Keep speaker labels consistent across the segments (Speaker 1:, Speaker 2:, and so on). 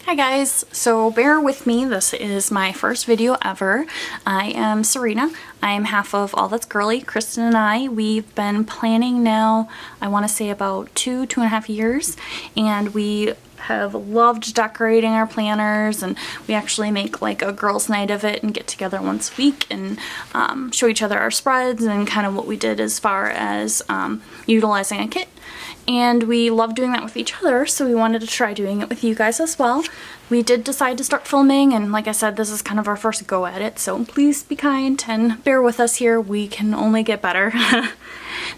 Speaker 1: Hi guys, so bear with me, this is my first video ever. I am Sarina. I am half of AllThatsGirlie. Kristen and I, we've been planning now, I want to say about 2.5 years, and we have loved decorating our planners, and we actually make like a girls' night of it and get together once a week and show each other our spreads and kind of what we did as far as utilizing a kit. And we love doing that with each other, so we wanted to try doing it with you guys as well. We did decide to start filming, and like I said, this is kind of our first go at it, so please be kind and bear with us here. We can only get better.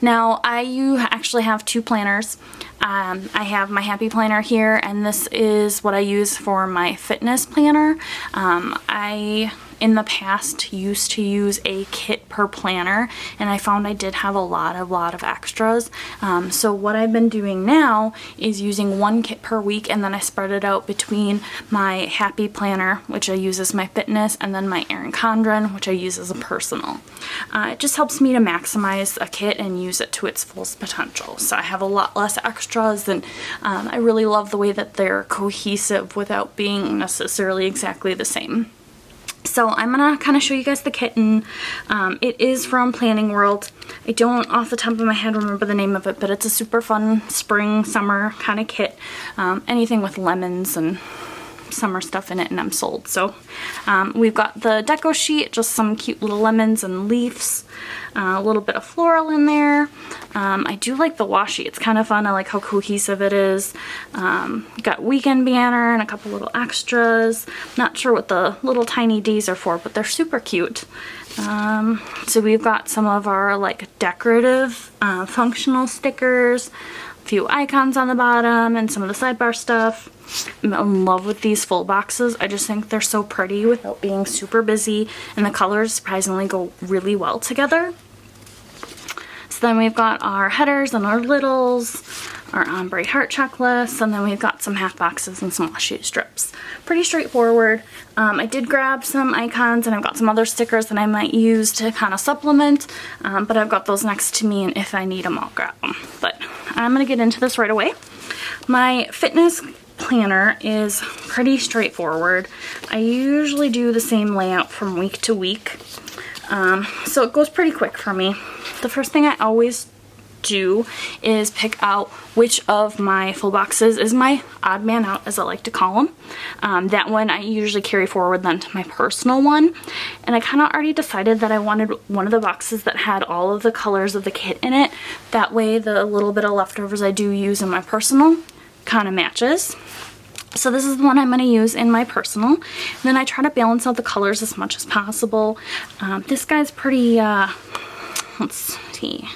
Speaker 1: Now, you actually have two planners. I have my happy planner here, and this is what I use for my fitness planner. I in the past used to use a kit per planner, and I found I did have a lot of extras. So what I've been doing now is using one kit per week, and then I spread it out between my happy planner, which I use as my fitness, and then my Erin Condren, which I use as a personal. It just helps me to maximize a kit and use it to its fullest potential. So I have a lot less extras, and I really love the way that they're cohesive without being necessarily exactly the same. So I'm going to kind of show you guys the kitten. It is from Planningworld. I don't off the top of my head remember the name of it, but it's a super fun spring, summer kind of kit. Anything with lemons and summer stuff in it, and I'm sold. So we've got the deco sheet, just some cute little lemons and leaves, a little bit of floral in there. I do like the washi. It's kind of fun. I like how cohesive it is. Got weekend banner and a couple little extras. Not sure what the little tiny D's are for, but they're super cute. So we've got some of our like decorative functional stickers, a few icons on the bottom, and some of the sidebar stuff. I'm in love with these full boxes. I just think they're so pretty without being super busy, and the colors surprisingly go really well together. So then we've got our headers and our littles, our ombre heart checklist, and then we've got some half boxes and some washi strips. Pretty straightforward. I did grab some icons, and I've got some other stickers that I might use to kind of supplement, but I've got those next to me, and if I need them, I'll grab them. But I'm going to get into this right away. My fitness planner is pretty straightforward. I usually do the same layout from week to week, so it goes pretty quick for me. The first thing I always do is pick out which of my full boxes is my odd man out, as I like to call them. That one I usually carry forward then to my personal one, and I kind of already decided that I wanted one of the boxes that had all of the colors of the kit in it. That way the little bit of leftovers I do use in my personal kind of matches. So this is the one I'm going to use in my personal. And then I try to balance out the colors as much as possible. This guy's pretty, let's see,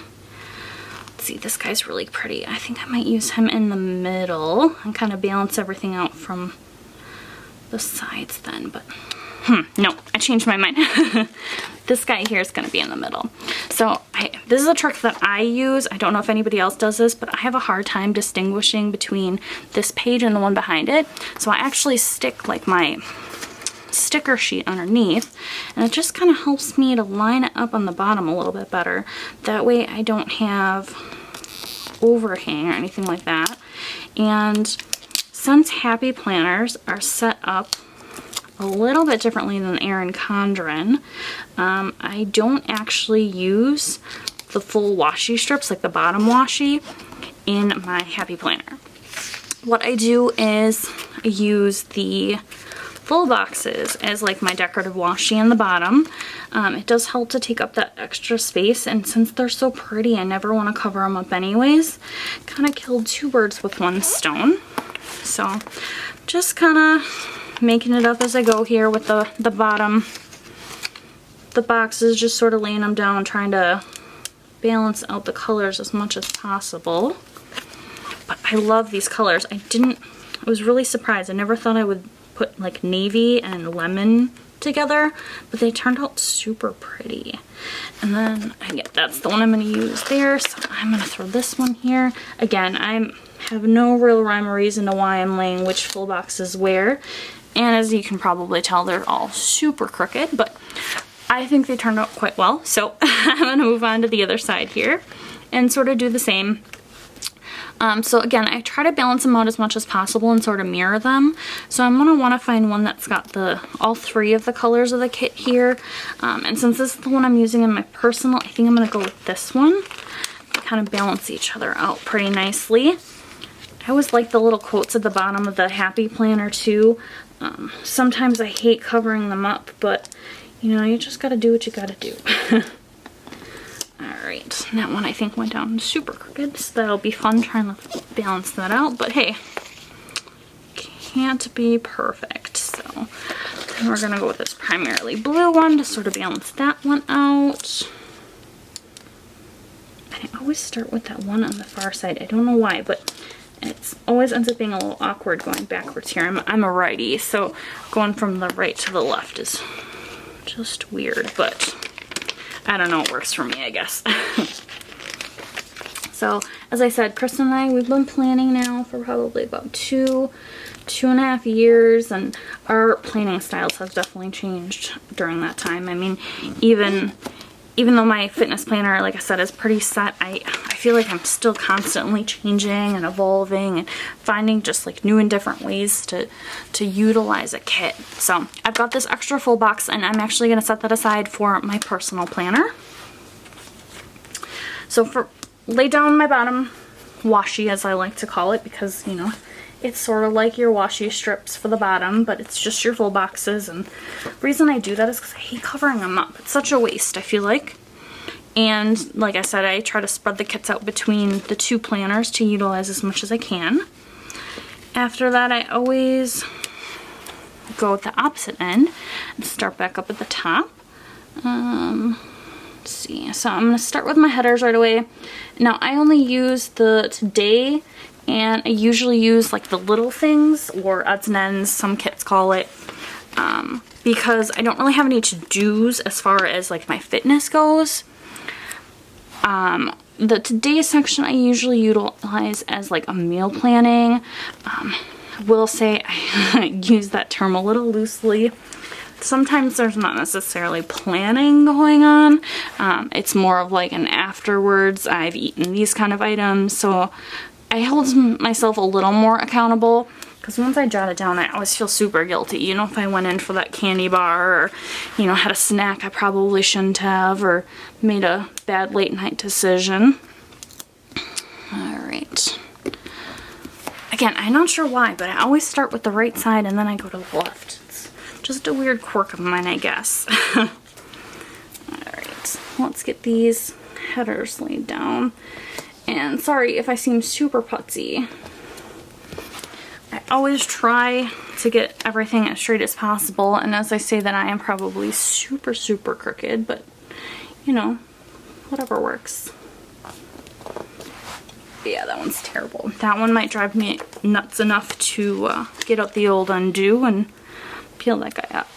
Speaker 1: this guy's really pretty. I think I might use him in the middle and kind of balance everything out from the sides then, but no, I changed my mind. This guy here is going to be in the middle. So this is a trick that I use. I don't know if anybody else does this, but I have a hard time distinguishing between this page and the one behind it. So I actually stick like my sticker sheet underneath, and it just kind of helps me to line it up on the bottom a little bit better. That way I don't have overhang or anything like that. And since happy planners are set up a little bit differently than Erin Condren, I don't actually use the full washi strips, like the bottom washi, in my happy planner. What I do is I use the full boxes as like my decorative washi in the bottom. It does help to take up that extra space, and since they're so pretty, I never want to cover them up anyways. Kind of killed two birds with one stone. So just kind of making it up as I go here with the bottom, the boxes, just sort of laying them down, trying to balance out the colors as much as possible. But I love these colors. I was really surprised. I never thought I would put like navy and lemon together, but they turned out super pretty. And then that's the one I'm going to use there, so I'm going to throw this one here. Again, I have no real rhyme or reason to why I'm laying which full boxes where. And as you can probably tell, they're all super crooked, but I think they turned out quite well. So I'm going to move on to the other side here and sort of do the same. So again, I try to balance them out as much as possible and sort of mirror them. So I'm gonna wanna find one that's got all three of the colors of the kit here. And since this is the one I'm using in my personal, I think I'm gonna go with this one. They kind of balance each other out pretty nicely. I always like the little quotes at the bottom of the Happy Planner too. Sometimes I hate covering them up, but you know, you just gotta do what you gotta do. Alright, that one I think went down super crooked, so that'll be fun trying to balance that out, but hey, can't be perfect. So then we're gonna go with this primarily blue one to sort of balance that one out. I always start with that one on the far side. I don't know why, but it always ends up being a little awkward going backwards here. I'm a righty, so going from the right to the left is just weird, but I don't know, it works for me, I guess. So, as I said, Kristen and I, we've been planning now for probably about two and a half years, and our planning styles have definitely changed during that time. I mean, even though my fitness planner, like I said, is pretty set, I feel like I'm still constantly changing and evolving and finding just like new and different ways to utilize a kit. So I've got this extra full box, and I'm actually going to set that aside for my personal planner. So lay down my bottom washi, as I like to call it, because, you know, it's sort of like your washi strips for the bottom, but it's just your full boxes. And the reason I do that is because I hate covering them up. It's such a waste, I feel like. And like I said, I try to spread the kits out between the two planners to utilize as much as I can. After that, I always go at the opposite end and start back up at the top. Let's see, so I'm going to start with my headers right away. Now, I only use the Today, and I usually use like the little things, or odds and ends, some kits call it, because I don't really have any to-dos as far as like my fitness goes. The Today section I usually utilize as like a meal planning. I will say I use that term a little loosely. Sometimes there's not necessarily planning going on. It's more of like an afterwards, I've eaten these kind of items, so I hold myself a little more accountable, because once I jot it down, I always feel super guilty. You know, if I went in for that candy bar, or, you know, had a snack I probably shouldn't have, or made a bad late night decision. Alright. Again, I'm not sure why, but I always start with the right side and then I go to the left. It's just a weird quirk of mine, I guess. Alright, let's get these headers laid down. And sorry if I seem super putsy. I always try to get everything as straight as possible, and as I say that, I am probably super, super crooked, but, you know, whatever works. But yeah, that one's terrible. That one might drive me nuts enough to get out the old undo and peel that guy up.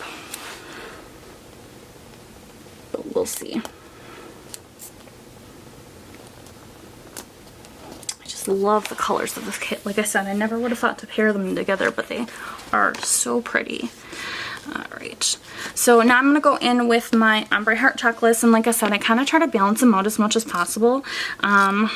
Speaker 1: But we'll see. Love the colors of this kit. Like I said, I never would have thought to pair them together, but they are so pretty. Alright, so now I'm going to go in with my ombre heart checklist, and like I said, I kind of try to balance them out as much as possible. I'm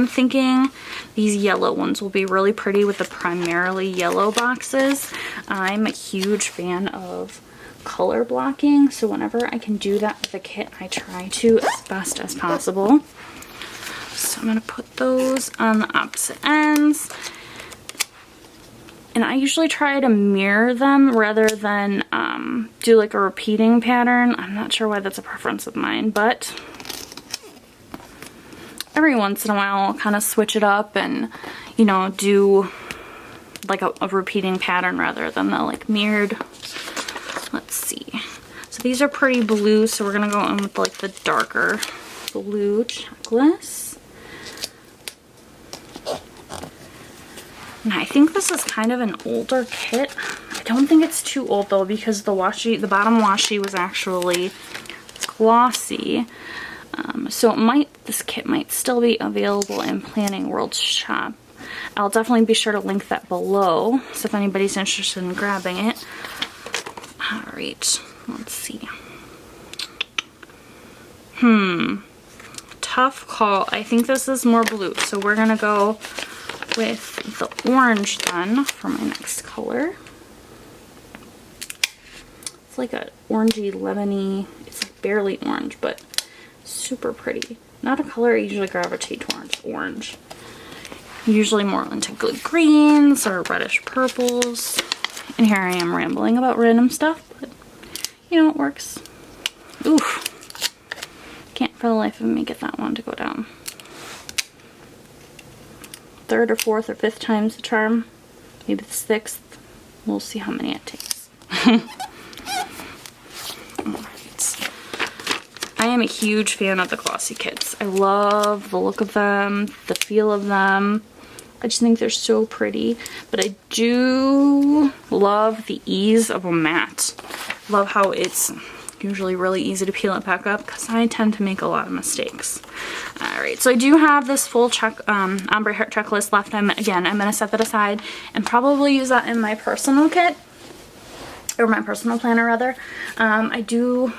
Speaker 1: thinking these yellow ones will be really pretty with the primarily yellow boxes. I'm a huge fan of color blocking, so whenever I can do that with the kit, I try to as best as possible. So I'm going to put those on the opposite ends. And I usually try to mirror them rather than do like a repeating pattern. I'm not sure why that's a preference of mine, but every once in a while I'll kind of switch it up and, you know, do like a repeating pattern rather than the like mirrored. Let's see. So these are pretty blue, so we're going to go in with like the darker blue checklist. And I think this is kind of an older kit. I don't think it's too old though, because the bottom washi was actually glossy. So this kit might still be available in Planningworld's shop. I'll definitely be sure to link that below, so if anybody's interested in grabbing it. Alright, let's see. tough call. I think this is more blue, so we're gonna go with the orange then for my next color. It's like a orangey, lemony, it's like barely orange, but super pretty. Not a color I usually gravitate towards, orange. Usually more into good greens or reddish purples. And here I am rambling about random stuff, but you know, it works. Oof. Can't for the life of me get that one to go down. Third or fourth or fifth time's the charm. Maybe the sixth. We'll see how many it takes. Alright. I am a huge fan of the glossy kits. I love the look of them, the feel of them. I just think they're so pretty, but I do love the ease of a matte. Love how it's usually really easy to peel it back up because I tend to make a lot of mistakes. Alright, so I do have this full ombre hair checklist left. I'm gonna set that aside and probably use that in my personal kit, or my personal planner rather. I do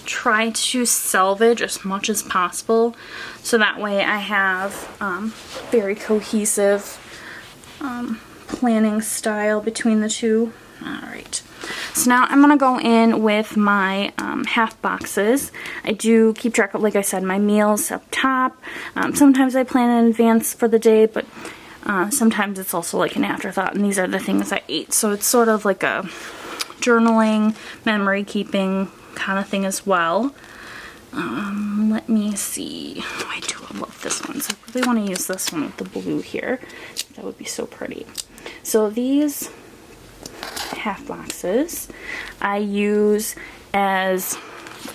Speaker 1: try to salvage as much as possible so that way I have very cohesive planning style between the two. Alright, so now I'm gonna go in with my half boxes. I do keep track of, like I said, my meals up top. Sometimes I plan in advance for the day, but sometimes it's also like an afterthought, and these are the things I ate, so it's sort of like a journaling, memory keeping kind of thing as well. Let me see. Oh, I do love this one, so I really want to use this one with the blue here. That would be so pretty. So these half boxes I use as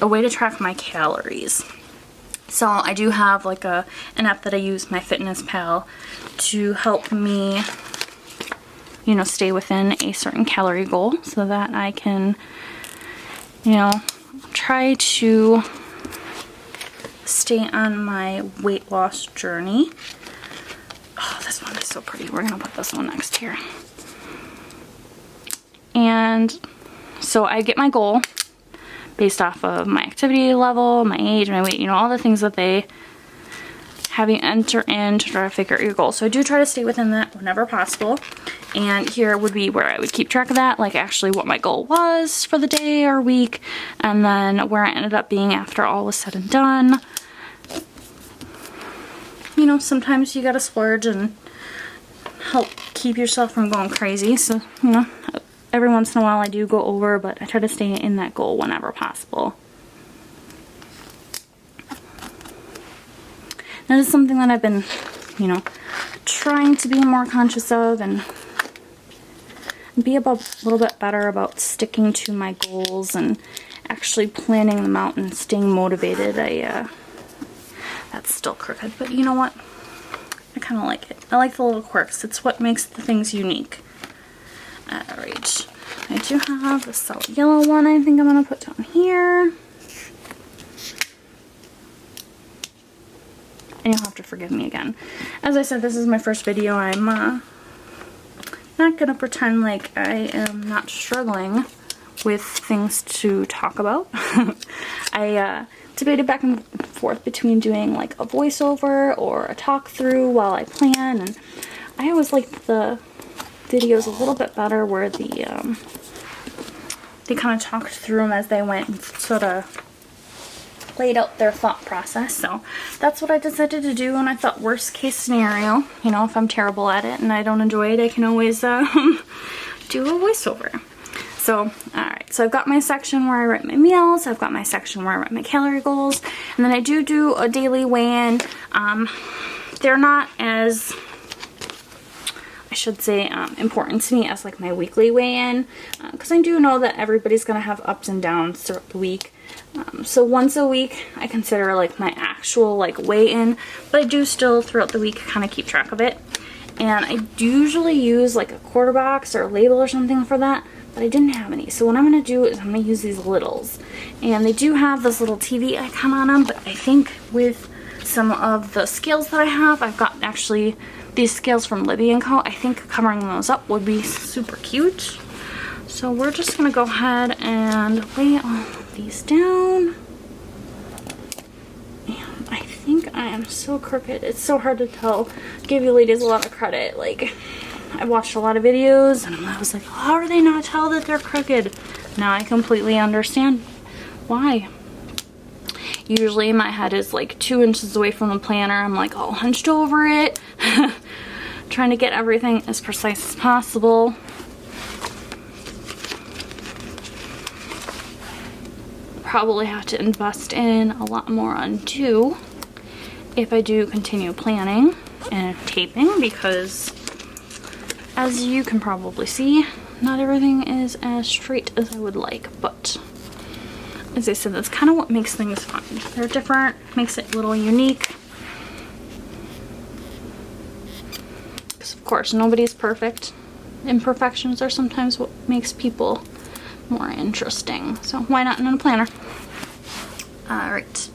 Speaker 1: a way to track my calories. So I do have like an app that I use, MyFitnessPal, to help me, you know, stay within a certain calorie goal so that I can, you know, try to stay on my weight loss journey. Oh, this one is so pretty. We're gonna put this one next here. And so I get my goal based off of my activity level, my age, my weight, you know, all the things that they have you enter in to try to figure out your goal. So I do try to stay within that whenever possible. And here would be where I would keep track of that, like actually what my goal was for the day or week, and then where I ended up being after all was said and done. You know, sometimes you gotta splurge and help keep yourself from going crazy. So, you know, every once in a while I do go over, but I try to stay in that goal whenever possible. That is something that I've been, you know, trying to be more conscious of and be a little bit better about sticking to my goals and actually planning them out and staying motivated. That's still crooked, but you know what? I kind of like it. I like the little quirks. It's what makes the things unique. Alright, I do have the solid yellow one I think I'm going to put down here. And you'll have to forgive me again. As I said, this is my first video. I'm not going to pretend like I am not struggling with things to talk about. I debated back and forth between doing like a voiceover or a talk through while I plan, and I always like the videos a little bit better where they kind of talked through them as they went and sort of laid out their thought process. So that's what I decided to do, and I thought worst case scenario, you know, if I'm terrible at it and I don't enjoy it, I can always do a voiceover. So, alright, so I've got my section where I write my meals, I've got my section where I write my calorie goals, and then I do a daily weigh-in. They're not as, I should say, important to me as like my weekly weigh-in, because I do know that everybody's going to have ups and downs throughout the week. So once a week I consider like my actual like weigh-in, but I do still throughout the week kind of keep track of it. And I usually use like a quarter box or a label or something for that, but I didn't have any. So what I'm going to do is I'm going to use these littles. And they do have this little TV icon on them, but I think with some of the scales that I have, I've got actually these scales from Libby & Co. I think covering those up would be super cute. So we're just going to go ahead and lay all of these down. I am so crooked. It's so hard to tell. Give you ladies a lot of credit. Like, I watched a lot of videos and I was like, how do they not tell that they're crooked? Now I completely understand why. Usually my head is like 2 inches away from the planner. I'm like all hunched over it, trying to get everything as precise as possible. Probably have to invest in a lot more undo if I do continue planning and taping, because as you can probably see, not everything is as straight as I would like, but as I said, that's kind of what makes things fun. They're different, makes it a little unique. Because of course, nobody's perfect. Imperfections are sometimes what makes people more interesting. So why not in a planner? Alright.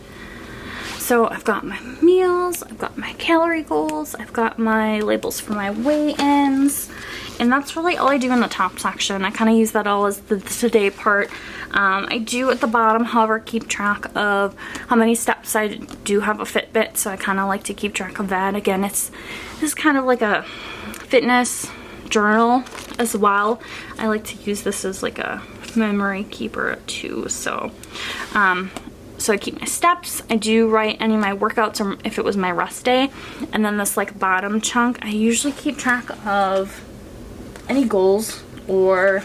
Speaker 1: So I've got my meals, I've got my calorie goals, I've got my labels for my weigh-ins, and that's really all I do in the top section. I kind of use that all as the today part. I do at the bottom, however, keep track of how many steps. I do have a Fitbit, so I kind of like to keep track of that. Again, this is kind of like a fitness journal as well. I like to use this as like a memory keeper too. So I keep my steps. I do write any of my workouts, or if it was my rest day, and then this like bottom chunk, I usually keep track of any goals or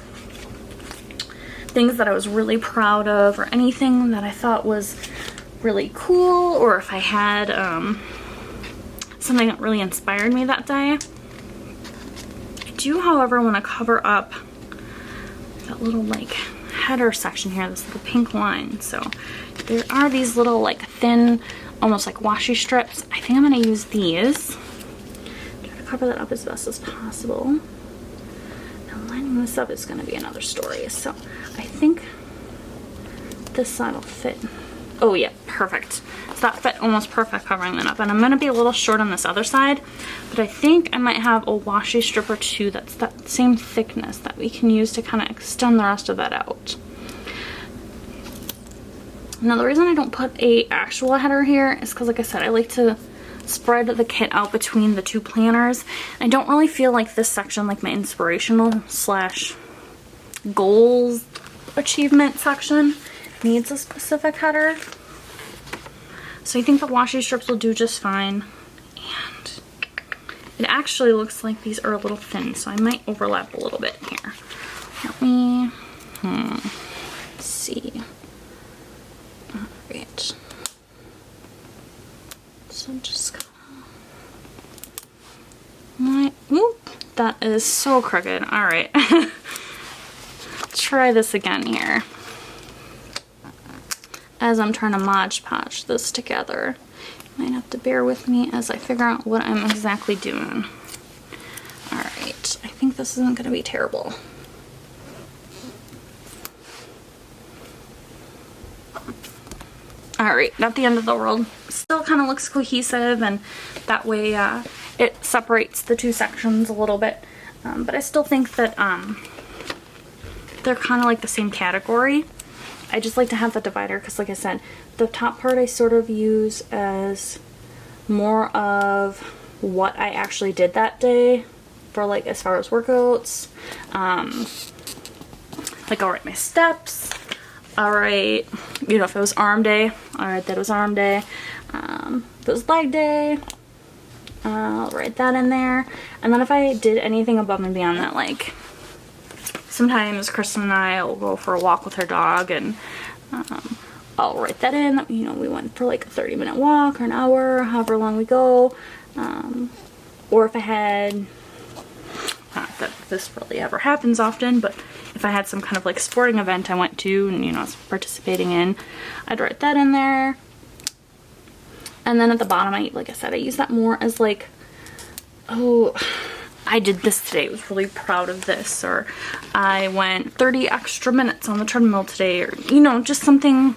Speaker 1: things that I was really proud of, or anything that I thought was really cool, or if I had something that really inspired me that day. I do, however, want to cover up that little like header section here, this little pink line. So there are these little like thin, almost like washi strips. I think I'm going to use these. Try to cover that up as best as possible. Now lining this up is going to be another story. So I think this side will fit. Oh yeah, perfect. So that fit almost perfect covering that up. And I'm going to be a little short on this other side, but I think I might have a washi strip or two that's that same thickness that we can use to kind of extend the rest of that out. Now the reason I don't put a actual header here is because, like I said, I like to spread the kit out between the two planners. I don't really feel like this section, like my inspirational slash goals achievement section, needs a specific header. So I think the washi strips will do just fine. And it actually looks like these are a little thin, so I might overlap a little bit here. Let me see. Alright. So just oop, that is so crooked. Alright. Try this again here. As I'm trying to Mod Podge this together. You might have to bear with me as I figure out what I'm exactly doing. Alright, I think this isn't going to be terrible. Alright, not the end of the world. Still kind of looks cohesive, and that way it separates the two sections a little bit. But I still think that they're kind of like the same category. I just like to have the divider because, like I said, the top part I sort of use as more of what I actually did that day for, like, as far as workouts. Like, I'll write my steps. I'll write, you know, if it was arm day, I'll write that it was arm day. If it was leg day, I'll write that in there. And then if I did anything above and beyond that, like, sometimes Kristen and I will go for a walk with her dog, and I'll write that in. You know, we went for like a 30-minute walk or an hour, however long we go. Or if I had, not that this really ever happens often, but if I had some kind of like sporting event I went to and, you know, I was participating in, I'd write that in there. And then at the bottom, like I said, I use that more as like, oh, I did this today, I was really proud of this, or I went 30 extra minutes on the treadmill today, or, you know, just something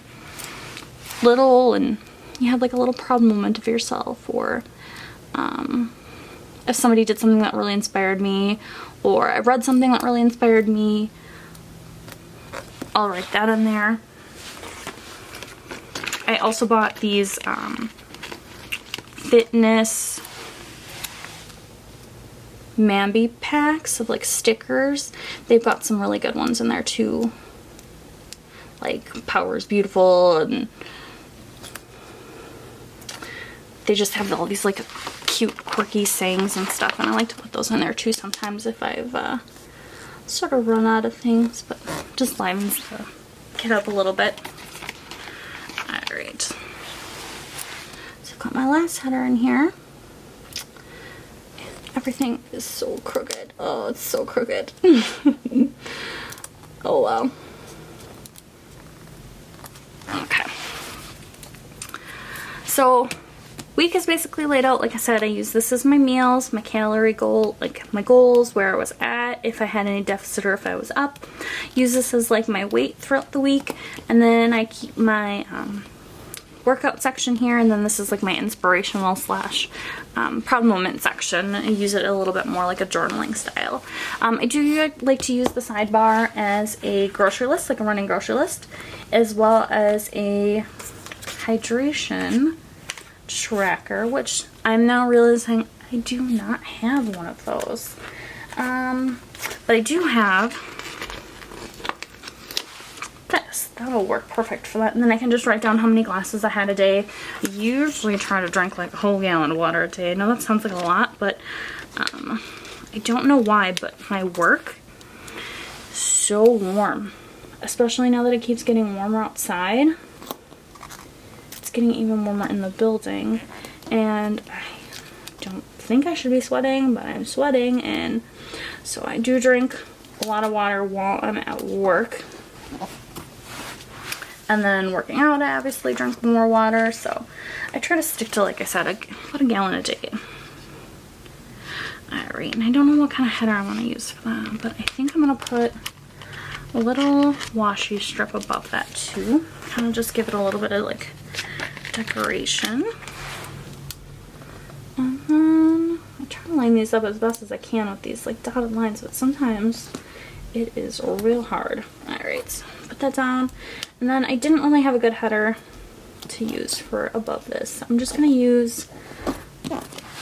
Speaker 1: little, and you had like a little proud moment of yourself, or if somebody did something that really inspired me, or I read something that really inspired me, I'll write that in there. I also bought these Fitness Mambi packs of like stickers. They've got some really good ones in there too, like Power is Beautiful, and they just have all these like cute quirky sayings and stuff, and I like to put those in there too sometimes if I've sort of run out of things, but just livens the kid up a little bit. Alright, so I've got my last header in here. Everything is so crooked. Oh, it's so crooked. Oh wow. Okay. So week is basically laid out. Like I said, I use this as my meals, my calorie goal, like my goals, where I was at, if I had any deficit or if I was up. Use this as like my weight throughout the week, and then I keep my workout section here, and then this is like my inspirational slash proud moment section. I use it a little bit more like a journaling style. I do like to use the sidebar as a grocery list, like a running grocery list, as well as a hydration tracker, which I'm now realizing I do not have one of those. But I do have this. That'll work perfect for that. And then I can just write down how many glasses I had a day. I usually try to drink like a whole gallon of water a day. I know that sounds like a lot, but I don't know why, but my work is so warm. Especially now that it keeps getting warmer outside. It's getting even warmer in the building. And I don't think I should be sweating, but I'm sweating. And so I do drink a lot of water while I'm at work. And then working out, I obviously drink more water, so I try to stick to, like I said, about a gallon a day. Alright, and I don't know what kind of header I want to use for that, but I think I'm going to put a little washi strip above that too. Kind of just give it a little bit of like decoration. And then I try to line these up as best as I can with these like dotted lines, but sometimes it is real hard. Alright, so put that down. And then I didn't really have a good header to use for above this. I'm just going to use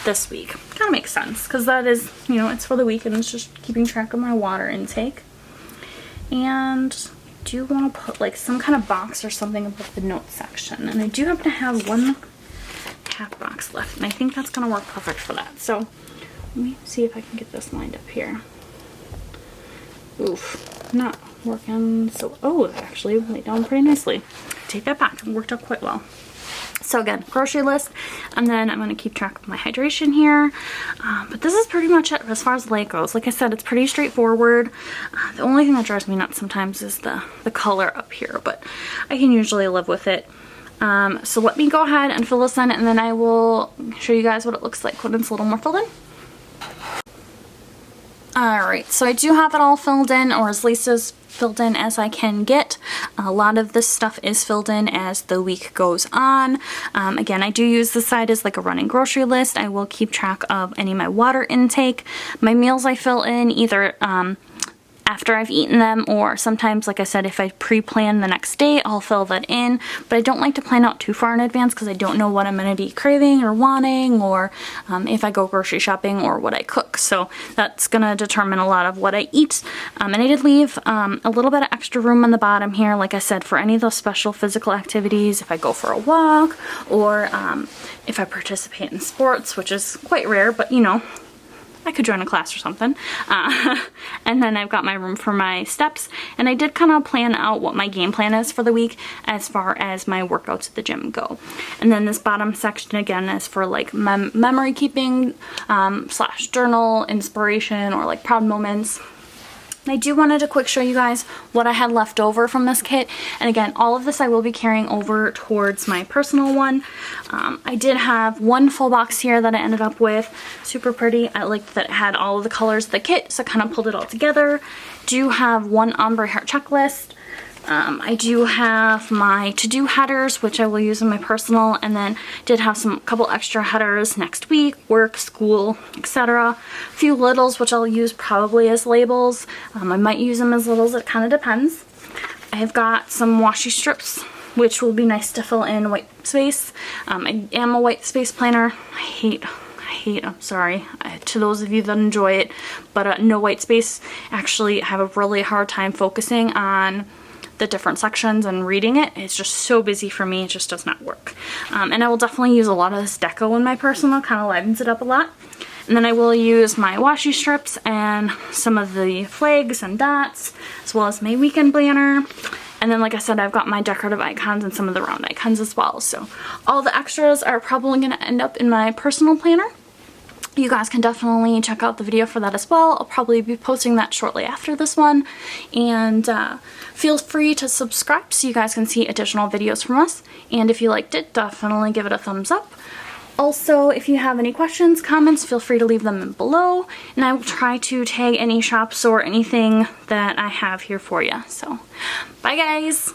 Speaker 1: this week. Kind of makes sense because that is, you know, it's for the week and it's just keeping track of my water intake. And I do want to put like some kind of box or something above the notes section. And I do happen to have one half box left, and I think that's going to work perfect for that. So let me see if I can get this lined up here. Oof, not working. So, oh, it actually laid down pretty nicely. Take that back, it worked out quite well. So again, grocery list, and then I'm going to keep track of my hydration here. But this is pretty much it as far as light goes. Like I said, it's pretty straightforward. The only thing that drives me nuts sometimes is the color up here, but I can usually live with it. So let me go ahead and fill this in, and then I will show you guys what it looks like when it's a little more filled in. Alright, so I do have it all filled in, or as least as filled in as I can get. A lot of this stuff is filled in as the week goes on. Again, I do use this side as like a running grocery list. I will keep track of any of my water intake. My meals I fill in either after I've eaten them, or sometimes, like I said, if I pre-plan the next day, I'll fill that in. But I don't like to plan out too far in advance because I don't know what I'm going to be craving or wanting, or if I go grocery shopping, or what I cook. So that's going to determine a lot of what I eat. And I did leave a little bit of extra room on the bottom here, like I said, for any of those special physical activities, if I go for a walk, or if I participate in sports, which is quite rare, but you know, I could join a class or something. And then I've got my room for my steps, and I did kind of plan out what my game plan is for the week as far as my workouts at the gym go. And then this bottom section again is for like memory keeping slash journal, inspiration, or like proud moments. I do wanted to quick show you guys what I had left over from this kit, and again, all of this I will be carrying over towards my personal one. I did have one full box here that I ended up with. Super pretty. I liked that it had all of the colors of the kit, so I kind of pulled it all together. Do have one ombre heart checklist. I do have my to-do headers, which I will use in my personal, and then did have some couple extra headers next week, work, school, etc. A few littles, which I'll use probably as labels. I might use them as littles, it kind of depends. I've got some washi strips which will be nice to fill in white space. I am a white space planner. I'm sorry to those of you that enjoy it, but no white space. Actually, I have a really hard time focusing on the different sections and reading it. It's just so busy for me, it just does not work. And I will definitely use a lot of this deco in my personal, kind of livens it up a lot. And then I will use my washi strips and some of the flags and dots, as well as my weekend planner. And then, like I said, I've got my decorative icons and some of the round icons as well. So all the extras are probably going to end up in my personal planner. You guys can definitely check out the video for that as well. I'll probably be posting that shortly after this one. And feel free to subscribe so you guys can see additional videos from us. And if you liked it, definitely give it a thumbs up. Also, if you have any questions, comments, feel free to leave them below. And I will try to tag any shops or anything that I have here for you. So, bye guys!